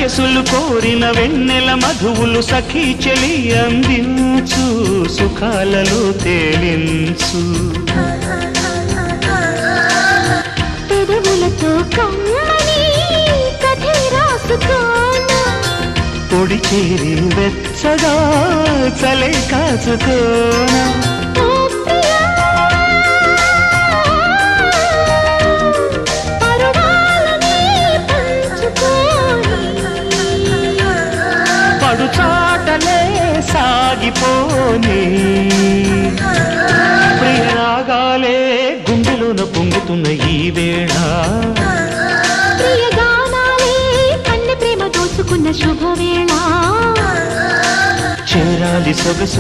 సొగసులు కోరిన వెన్నెల మధువులు సఖీ చెలి అందించు సుఖాలలో తేలించు పెదవులతో కమ్మని కథే రాసుకోనా పొడి చేరి వెచ్చగా చలే కాచుకోనా పడుచాటలే సాగిపోని ప్రియరాగాలే గుండెలోన పొంగుతున్న ఈ వేళ ప్రియగానాలే కన్నె ప్రేమ దోచుకున్న శుభవేళ చేరాలి సొగసు